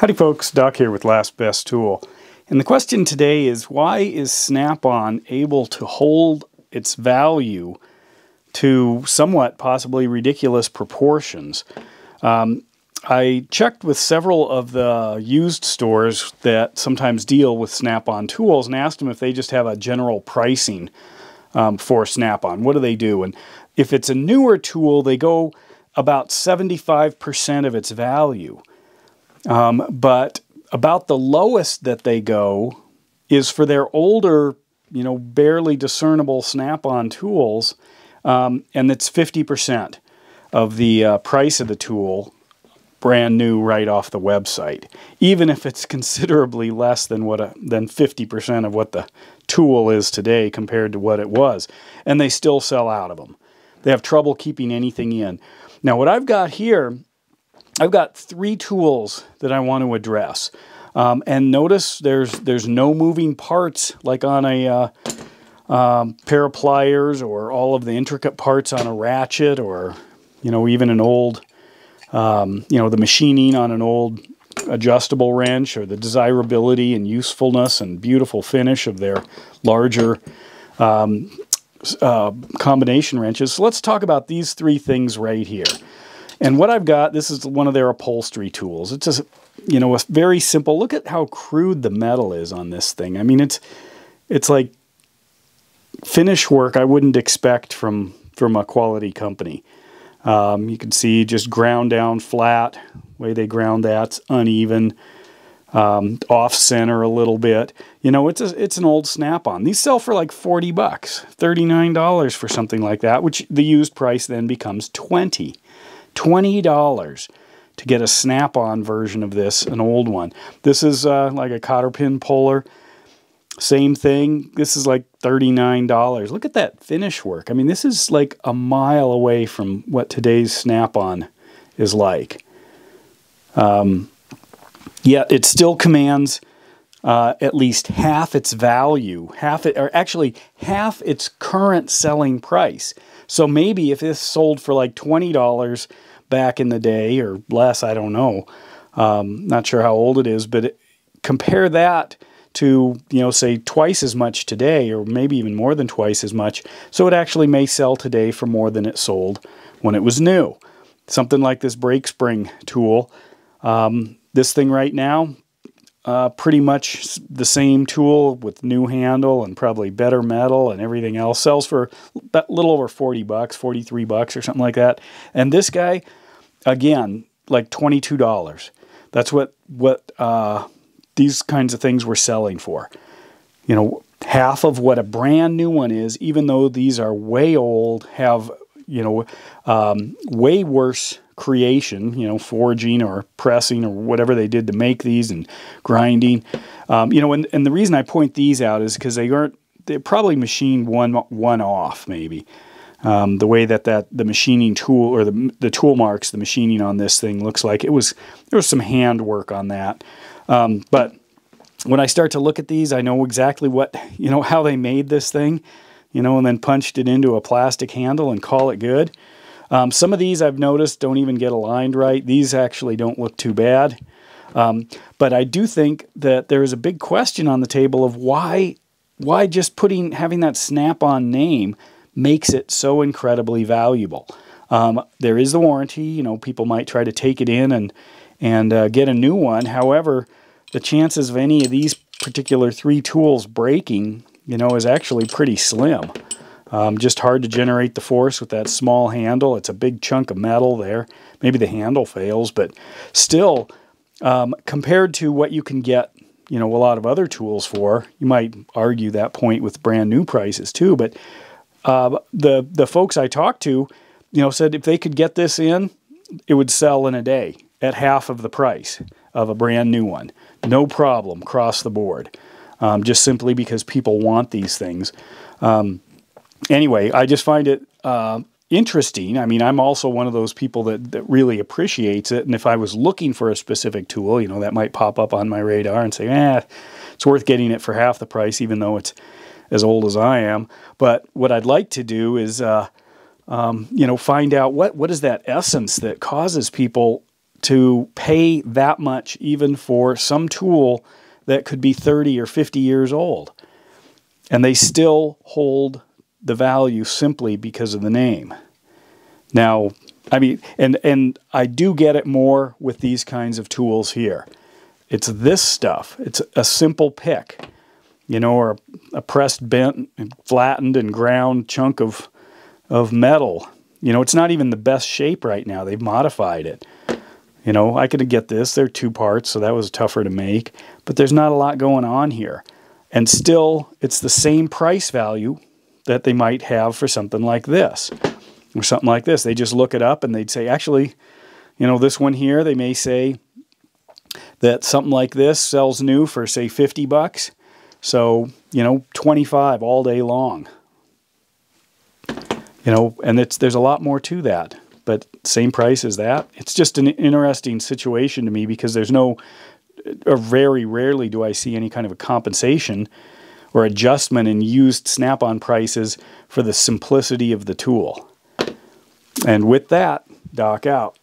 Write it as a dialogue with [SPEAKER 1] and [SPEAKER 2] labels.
[SPEAKER 1] Howdy folks, Doc here with Last Best Tool. And the question today is, why is Snap-on able to hold its value to somewhat possibly ridiculous proportions? I checked with several of the used stores that sometimes deal with Snap-on tools and asked them if they just have a general pricing for Snap-on. What do they do? And if it's a newer tool, they go about 75% of its value. But about the lowest that they go is for their older, barely discernible Snap-on tools, and it's 50% of the price of the tool, brand new right off the website, even if it's considerably less than than 50% of what the tool is today compared to what it was, and they still sell out of them. They have trouble keeping anything in. Now, what I've got here, I've got three tools that I want to address. And notice there's no moving parts like on a pair of pliers or all of the intricate parts on a ratchet or, even an old, the machining on an old adjustable wrench, or the desirability and usefulness and beautiful finish of their larger combination wrenches. So let's talk about these three things right here. And what I've got, this is one of their upholstery tools. It's just, a very simple, look at how crude the metal is on this thing. I mean, it's like finish work I wouldn't expect from a quality company. You can see just ground down flat, the way they ground that's uneven, off center a little bit. It's an old Snap-on. These sell for like $40, $39 for something like that, which the used price then becomes $20 to get a Snap-on version of this, an old one. This is like a cotter pin puller. Same thing. This is like $39. Look at that finish work. I mean, this is like a mile away from what today's Snap-on is like. Yet it still commands at least half its value, half its current selling price. So maybe if this sold for like $20 back in the day, or less, I don't know. Not sure how old it is, but compare that to, say twice as much today, or maybe even more than twice as much. So it actually may sell today for more than it sold when it was new. Something like this brake spring tool. This thing right now, pretty much the same tool with new handle and probably better metal and everything else, sells for a little over $40, $43 or something like that. And this guy, again, like $22. That's what these kinds of things were selling for. Half of what a brand new one is, even though these are way old, have, way worse creation, forging or pressing or whatever they did to make these, and grinding. And the reason I point these out is because they're probably machined one off, maybe. The way that the machining tool, or the tool marks, the machining on this thing looks like there was some hand work on that. But when I start to look at these, I know exactly how they made this thing, and then punched it into a plastic handle and call it good. Some of these I've noticed don't even get aligned right. These actually don't look too bad. But I do think that there is a big question on the table of why just having that Snap-on name makes it so incredibly valuable. There is the warranty. People might try to take it in and get a new one. However, the chances of any of these particular three tools breaking, is actually pretty slim. Just hard to generate the force with that small handle. It's a big chunk of metal there. Maybe the handle fails, but still, compared to what you can get, a lot of other tools for, you might argue that point with brand new prices too. But the folks I talked to, said if they could get this in, it would sell in a day at half of the price of a brand new one. No problem, across the board. Just simply because people want these things. Anyway, I just find it interesting. I mean, I'm also one of those people that really appreciates it. And if I was looking for a specific tool, that might pop up on my radar and say, it's worth getting it for half the price, even though it's as old as I am. But what I'd like to do is, find out what is that essence that causes people to pay that much even for some tool that could be 30 or 50 years old. And they still hold the value simply because of the name. Now, I mean, and I do get it more with these kinds of tools here. It's this stuff. It's a simple pick, or a pressed, bent, and flattened, and ground chunk of metal. It's not even the best shape right now. They've modified it. I could get this. They're 2 parts, so that was tougher to make. But there's not a lot going on here. And still, it's the same price value that they might have for something like this. Or something like this. They just look it up and they'd say, actually, this one here, they may say that something like this sells new for, say, $50. So, 25 all day long. And there's a lot more to that. But same price as that. It's just an interesting situation to me because there's or very rarely do I see any kind of a compensation or adjustment in used Snap-on prices for the simplicity of the tool. And with that, Doc out.